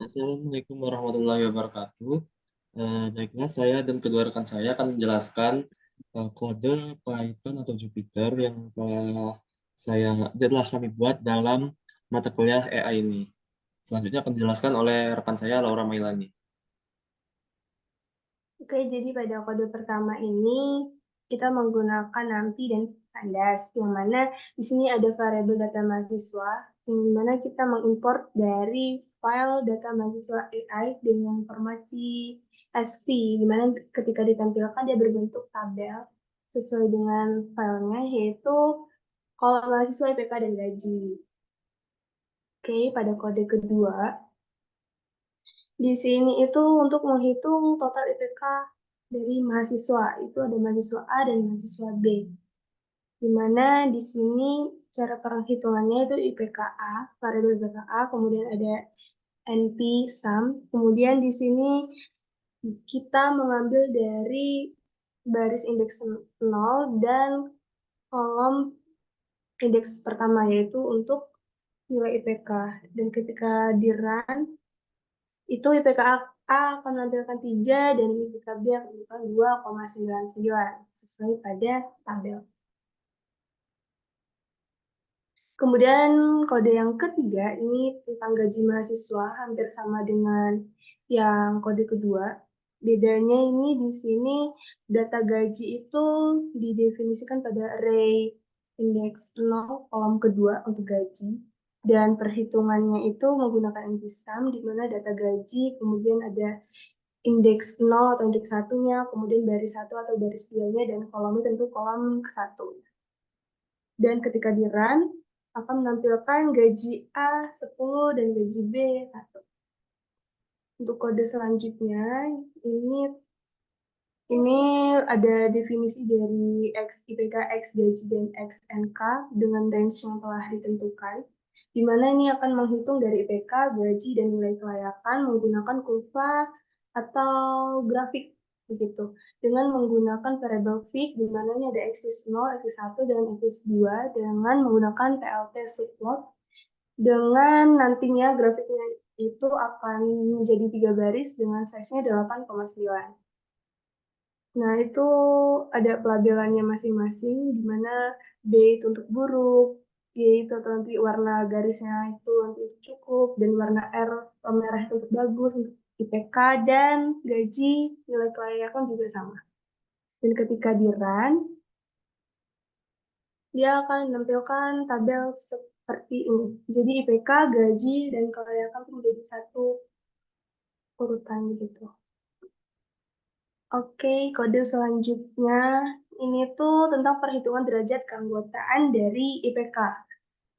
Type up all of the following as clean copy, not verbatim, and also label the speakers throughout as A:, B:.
A: Assalamualaikum warahmatullahi wabarakatuh. Baiklah, saya dan kedua rekan saya akan menjelaskan kode Python atau Jupyter yang telah kami buat dalam mata kuliah AI ini. Selanjutnya akan dijelaskan oleh rekan saya Laura Mailani.
B: Oke, jadi pada kode pertama ini kita menggunakan NumPy dan Pandas, yang mana di sini ada variabel data mahasiswa, yang mana kita mengimport dari file data mahasiswa AI dengan informasi SV, di mana ketika ditampilkan dia berbentuk tabel sesuai dengan filenya, yaitu kalau mahasiswa IPK dan gaji. Oke, pada kode kedua, di sini itu untuk menghitung total IPK dari mahasiswa. Itu ada mahasiswa A dan mahasiswa B. Di mana di sini cara perhitungannya itu IPK-A, variabel IPK-A, kemudian ada NP, sum. Kemudian di sini kita mengambil dari baris indeks 0 dan kolom indeks pertama, yaitu untuk nilai IPK. Dan ketika di run, itu IPK A akan menampilkan 3 dan IPK B akan menampilkan 2,99 sesuai pada tabel. Kemudian kode yang ketiga ini tentang gaji mahasiswa, hampir sama dengan yang kode kedua. Bedanya ini di sini data gaji itu didefinisikan pada array indeks 0 kolom kedua untuk gaji, dan perhitungannya itu menggunakan NP-sum, di mana data gaji kemudian ada indeks 0 atau indeks satunya, kemudian baris 1 atau baris 2-nya, dan kolomnya tentu kolom ke-1. Dan ketika di run, akan menampilkan gaji A 10 dan gaji B 1. Untuk kode selanjutnya, ini ini ada definisi dari X IPK, X gaji, dan X NK dengan range yang telah ditentukan, di mana ini akan menghitung dari IPK, gaji, dan nilai kelayakan menggunakan kurva atau grafik begitu, dengan menggunakan variabel fig, di mana ini ada axis 0, axis 1, dan axis 2, dengan menggunakan PLT subplot, dengan nantinya grafiknya itu akan menjadi 3 baris dengan size-nya 8,9. Nah, itu ada pelabelannya masing-masing, di mana B itu untuk buruk, G itu nanti warna garisnya itu nanti untuk cukup, dan warna R merah itu untuk bagus, untuk IPK, dan gaji nilai kelayakan juga sama. Dan ketika di run, dia akan menampilkan tabel seperti ini. Jadi IPK, gaji, dan kelayakan itu menjadi satu urutan gitu. Oke, kode selanjutnya ini tuh tentang perhitungan derajat keanggotaan dari IPK.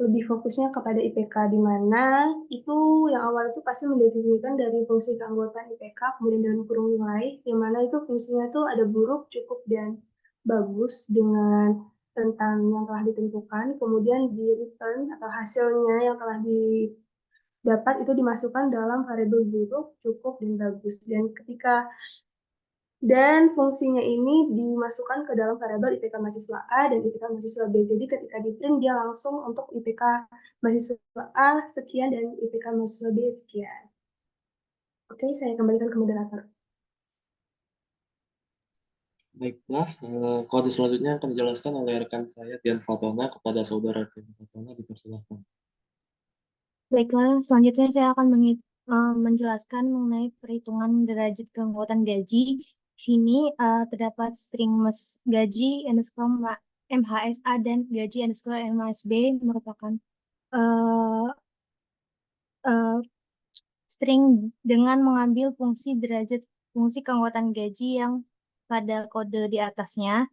B: Lebih fokusnya kepada IPK, di mana itu yang awal itu pasti mendefinisikan dari fungsi keanggotaan IPK, kemudian dalam kurung nilai, yang mana itu fungsinya tuh ada buruk, cukup, dan bagus dengan tentang yang telah ditentukan, kemudian di return atau hasilnya yang telah didapat itu dimasukkan dalam variabel buruk, cukup, dan bagus. Dan fungsinya ini dimasukkan ke dalam variabel IPK mahasiswa A dan IPK mahasiswa B. Jadi ketika di print dia langsung untuk IPK mahasiswa A sekian dan IPK mahasiswa B sekian. Oke, saya kembalikan ke moderator.
A: Baiklah, kode selanjutnya akan dijelaskan oleh rekan saya Dian Fatona kepada saudara Dian Fatona, dipersilakan.
C: Baiklah, selanjutnya saya akan menjelaskan mengenai perhitungan derajat keanggotaan gaji. Di sini terdapat string gaji underscore MHSA dan gaji underscore MHSB merupakan uh, uh, string dengan mengambil fungsi keanggotaan gaji yang pada kode di atasnya,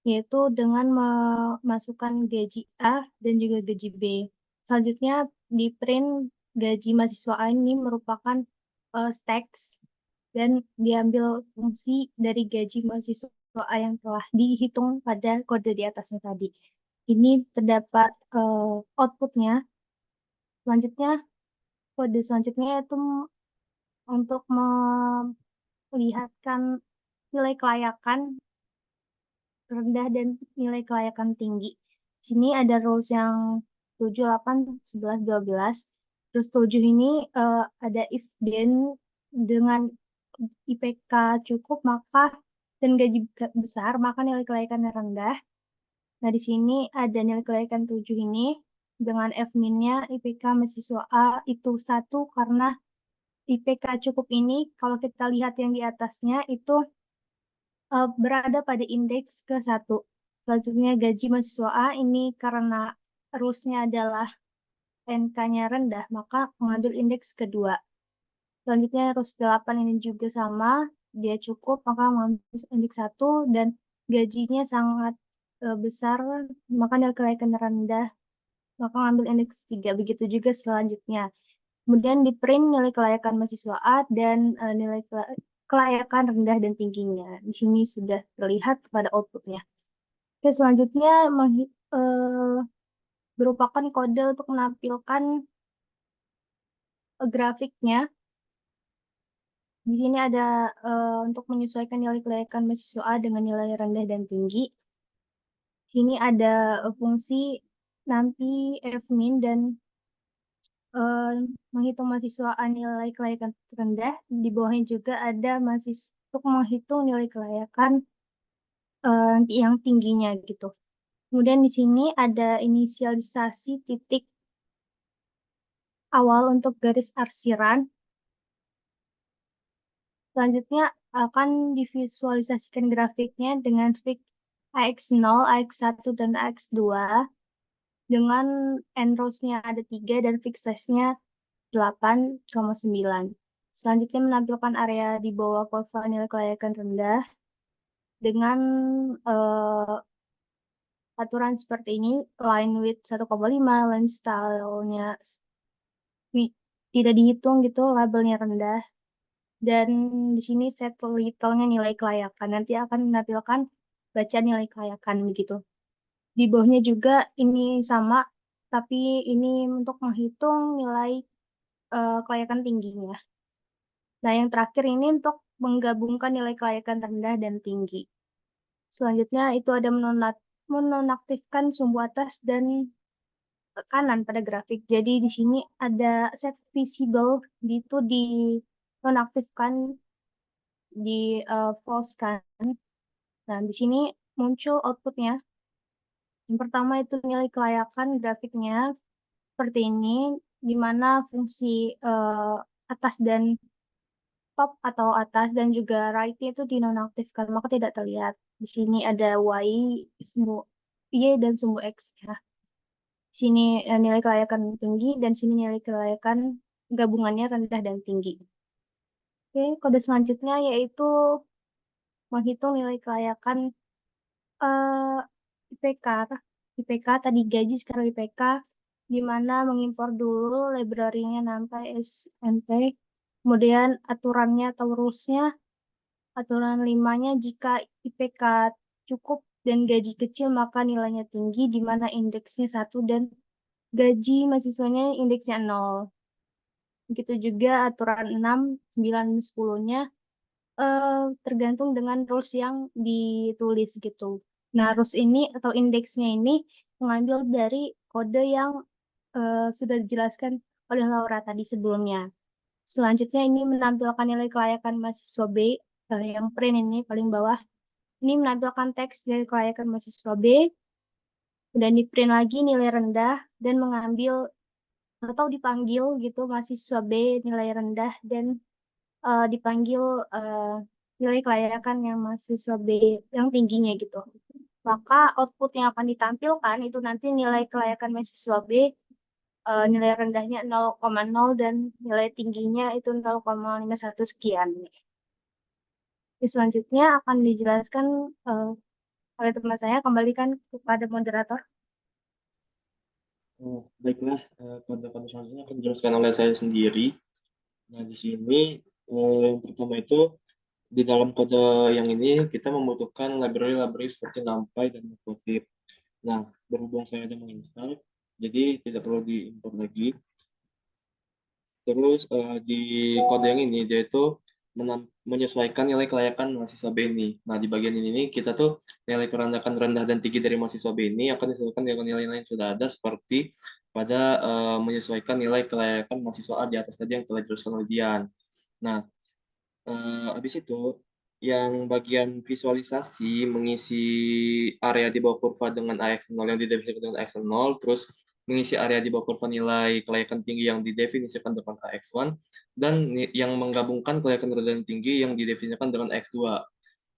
C: yaitu dengan memasukkan gaji A dan juga gaji B. Selanjutnya di print gaji mahasiswa A ini merupakan stacks dan diambil fungsi dari gaji mahasiswa A yang telah dihitung pada kode di atasnya tadi. Ini terdapat outputnya. Selanjutnya, kode selanjutnya itu untuk melihatkan nilai kelayakan rendah dan nilai kelayakan tinggi. Di sini ada rules yang 7, 8, 11, 12. Terus 7 ini ada if then dengan IPK cukup maka dan gaji besar maka nilai kelayakan rendah. Nah, di sini ada nilai kelayakan 7 ini dengan F-min-nya IPK mahasiswa A itu 1 karena IPK cukup ini kalau kita lihat yang di atasnya itu berada pada indeks ke-1. Selanjutnya gaji mahasiswa A ini karena rules-nya adalah NK-nya rendah, maka mengambil indeks kedua. Selanjutnya rules 8 ini juga sama, dia cukup, maka mengambil indeks 1 dan gajinya sangat besar, maka nilai kelayakan rendah, maka mengambil indeks 3. Begitu juga selanjutnya. Kemudian di print nilai kelayakan mahasiswa A dan nilai kelayakan rendah dan tingginya. Di sini sudah terlihat pada outputnya. Oke, selanjutnya merupakan kode untuk menampilkan grafiknya. Di sini ada untuk menyesuaikan nilai kelayakan mahasiswa A dengan nilai rendah dan tinggi. Sini ada fungsi nanti F-min dan menghitung mahasiswa A nilai kelayakan rendah. Di bawahnya juga ada mahasiswa untuk menghitung nilai kelayakan yang tingginya gitu. Kemudian di sini ada inisialisasi titik awal untuk garis arsiran. Selanjutnya akan divisualisasikan grafiknya dengan fix AX0, AX1, dan AX2 dengan end rows-nya ada 3 dan fix size-nya 8,9. Selanjutnya menampilkan area di bawah kurva nilai kelayakan rendah dengan aturan seperti ini, line width 1,5, line style-nya tidak dihitung gitu, labelnya rendah. Dan di sini set little-nya nilai kelayakan. Nanti akan menampilkan baca nilai kelayakan begitu. Di bawahnya juga ini sama, tapi ini untuk menghitung nilai kelayakan tingginya. Nah, yang terakhir ini untuk menggabungkan nilai kelayakan rendah dan tinggi. Selanjutnya itu ada menonaktifkan sumbu atas dan kanan pada grafik. Jadi di sini ada set visible itu dinonaktifkan di false kan. Nah, di sini muncul outputnya. Yang pertama itu nilai kelayakan grafiknya seperti ini, di mana fungsi atas dan top atau atas dan juga right itu dinonaktifkan, maka tidak terlihat. Di sini ada Y, sumbu Y dan sumbu X ya. Di sini nilai kelayakan tinggi dan sini nilai kelayakan gabungannya rendah dan tinggi. Oke, kode selanjutnya yaitu menghitung nilai kelayakan IPK. IPK tadi gaji sekarang IPK, di mana mengimpor dulu library-nya sampai SMP, kemudian aturannya atau rules-nya, aturan 5-nya jika IPK cukup dan gaji kecil maka nilainya tinggi, di mana indeksnya 1 dan gaji mahasiswanya indeksnya 0. Begitu juga aturan 6, 9, 10-nya tergantung dengan rules yang ditulis gitu. Nah, rules ini atau indeksnya ini mengambil dari kode yang sudah dijelaskan oleh Laura tadi sebelumnya. Selanjutnya ini menampilkan nilai kelayakan mahasiswa B, yang print ini paling bawah. Ini menampilkan teks nilai kelayakan mahasiswa B, dan di print lagi nilai rendah dan mengambil atau dipanggil gitu mahasiswa B nilai rendah dan dipanggil nilai kelayakan yang mahasiswa B yang tingginya gitu. Maka output yang akan ditampilkan itu nanti nilai kelayakan mahasiswa B nilai rendahnya 0,0 dan nilai tingginya itu 0,51 sekian. Selanjutnya akan dijelaskan oleh teman saya, kembalikan kepada moderator.
A: Baiklah, kode-kode selanjutnya akan dijelaskan oleh saya sendiri. Nah, di sini yang pertama itu di dalam kode yang ini kita membutuhkan library seperti NumPy dan Matplotlib. Nah, berhubung saya sudah menginstal, jadi tidak perlu diimport lagi. Terus di kode yang ini dia itu menyesuaikan nilai kelayakan mahasiswa B ini. Nah, di bagian ini kita tuh nilai kelayakan rendah dan tinggi dari mahasiswa B ini akan disesuaikan dengan nilai-nilai yang sudah ada seperti pada menyesuaikan nilai kelayakan mahasiswa A di atas tadi yang telah dijelaskan oleh Dian. Nah, habis itu yang bagian visualisasi mengisi area di bawah kurva dengan AX0 yang didefinisikan dengan AX0, terus mengisi area di bawah kurva nilai kelayakan tinggi yang didefinisikan dengan AX1, dan yang menggabungkan kelayakan rendah dan tinggi yang didefinisikan dengan AX2.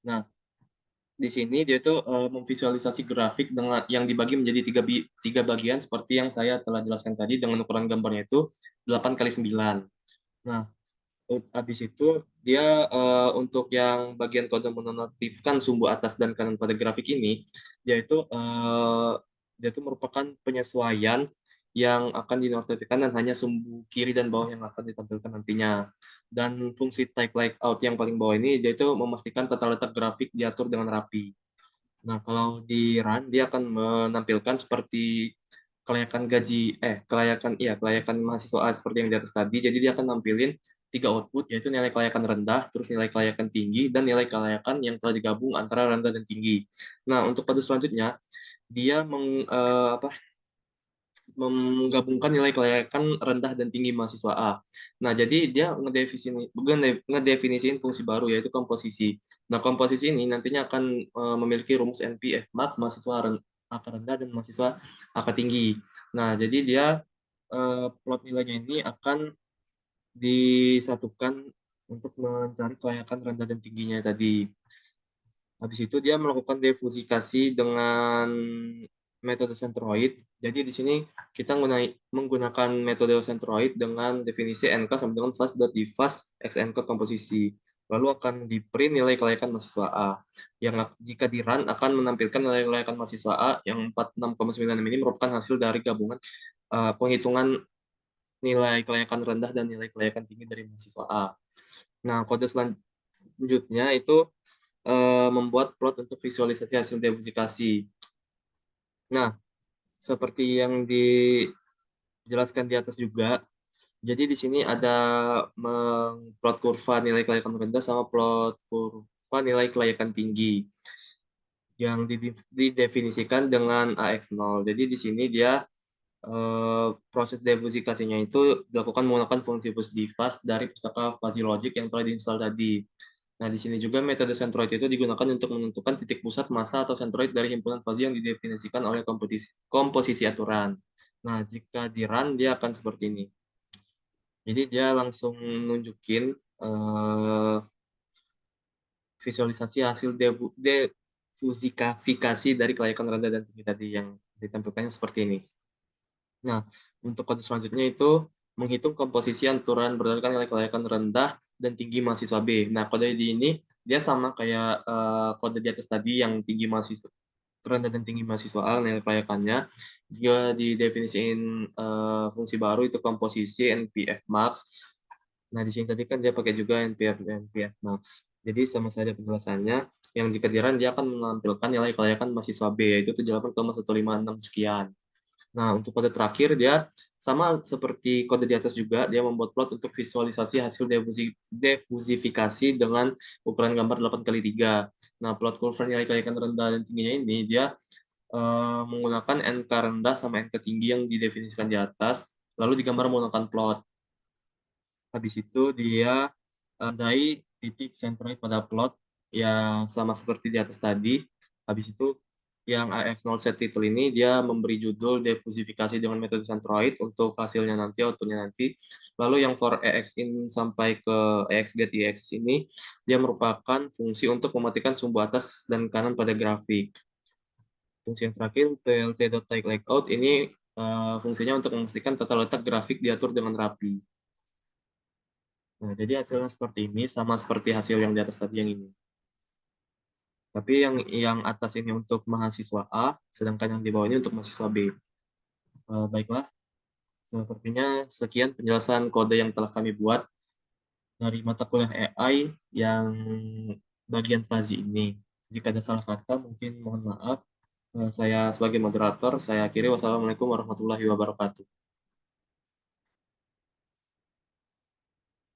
A: Nah, di sini dia itu memvisualisasi grafik dengan yang dibagi menjadi tiga bagian seperti yang saya telah jelaskan tadi dengan ukuran gambarnya itu 8x9. Nah, habis itu dia untuk yang bagian kode menonaktifkan sumbu atas dan kanan pada grafik ini, dia itu merupakan penyesuaian yang akan dinonaktifkan dan hanya sumbu kiri dan bawah yang akan ditampilkan nantinya. Dan fungsi type layout yang paling bawah ini dia itu memastikan tata letak grafik diatur dengan rapi. Nah, kalau di run dia akan menampilkan seperti kelayakan mahasiswa A seperti yang di atas tadi. Jadi dia akan nampilin tiga output, yaitu nilai kelayakan rendah, terus nilai kelayakan tinggi, dan nilai kelayakan yang telah digabung antara rendah dan tinggi. Nah, untuk pada selanjutnya dia menggabungkan nilai kelayakan rendah dan tinggi mahasiswa A. Nah, jadi dia ngedefinisiin fungsi baru, yaitu komposisi. Nah, komposisi ini nantinya akan memiliki rumus NP Fmax mahasiswa angka rendah dan mahasiswa angka tinggi. Nah, jadi dia plot nilainya ini akan disatukan untuk mencari kelayakan rendah dan tingginya tadi. Habis itu dia melakukan defusifikasi dengan metode centroid. Jadi di sini kita menggunakan metode centroid dengan definisi NK sama dengan fast.divas xNK komposisi. Lalu akan di-print nilai kelayakan mahasiswa A. Yang jika di-run akan menampilkan nilai kelayakan mahasiswa A yang 46,96 ini merupakan hasil dari gabungan penghitungan nilai kelayakan rendah dan nilai kelayakan tinggi dari mahasiswa A. Nah, kode selanjutnya itu membuat plot untuk visualisasi hasil defusifikasi. Nah, seperti yang dijelaskan di atas juga, jadi di sini ada plot kurva nilai kelayakan rendah sama plot kurva nilai kelayakan tinggi yang didefinisikan dengan AX0. Jadi di sini dia proses defusifikasinya itu dilakukan menggunakan fungsi pusdifas dari pustaka fuzzy logic yang telah diinstal tadi. Nah, di sini juga metode centroid itu digunakan untuk menentukan titik pusat massa atau centroid dari himpunan fuzzy yang didefinisikan oleh komposisi aturan. Nah, jika di run, dia akan seperti ini. Jadi dia langsung nunjukin visualisasi hasil defusifikasi dari kelayakan rendah dan tinggi tadi yang ditampilkannya seperti ini. Nah, untuk kode selanjutnya itu menghitung komposisi aturan berdasarkan nilai kelayakan rendah dan tinggi mahasiswa B. Nah, kode di ini dia sama kayak kode di atas tadi yang tinggi mahasiswa rendah dan tinggi mahasiswa A nilai kelayakannya. Juga didefinisiin fungsi baru itu komposisi NPF max. Nah, di sini tadi kan dia pakai juga NPF max. Jadi sama saja penjelasannya. Yang jika di run dia akan menampilkan nilai kelayakan mahasiswa B yaitu 78,156 sekian. Nah, untuk kode terakhir dia sama seperti kode di atas juga, dia membuat plot untuk visualisasi hasil defusifikasi dengan ukuran gambar 8x3. Nah, plot kurva nilai kelayakan rendah dan tingginya ini dia menggunakan NK rendah sama NK tinggi yang didefinisikan di atas, lalu digambar menggunakan plot. Habis itu dia tandai titik centroid pada plot yang sama seperti di atas tadi. Habis itu yang AX0 set title ini dia memberi judul defusifikasi dengan metode centroid untuk hasilnya nanti, outputnya nanti. Lalu yang for AX in sampai ke AX get EX ini dia merupakan fungsi untuk mematikan sumbu atas dan kanan pada grafik. Fungsi yang terakhir plt.typeLayout ini fungsinya untuk memastikan tata letak grafik diatur dengan rapi. Nah, jadi hasilnya seperti ini, sama seperti hasil yang di atas tadi yang ini. Tapi yang atas ini untuk mahasiswa A, sedangkan yang di bawah ini untuk mahasiswa B. Baiklah, sepertinya sekian penjelasan kode yang telah kami buat dari mata kuliah AI yang bagian fuzzy ini. Jika ada salah kata, mungkin mohon maaf. Saya sebagai moderator, saya akhiri. Wassalamualaikum warahmatullahi wabarakatuh.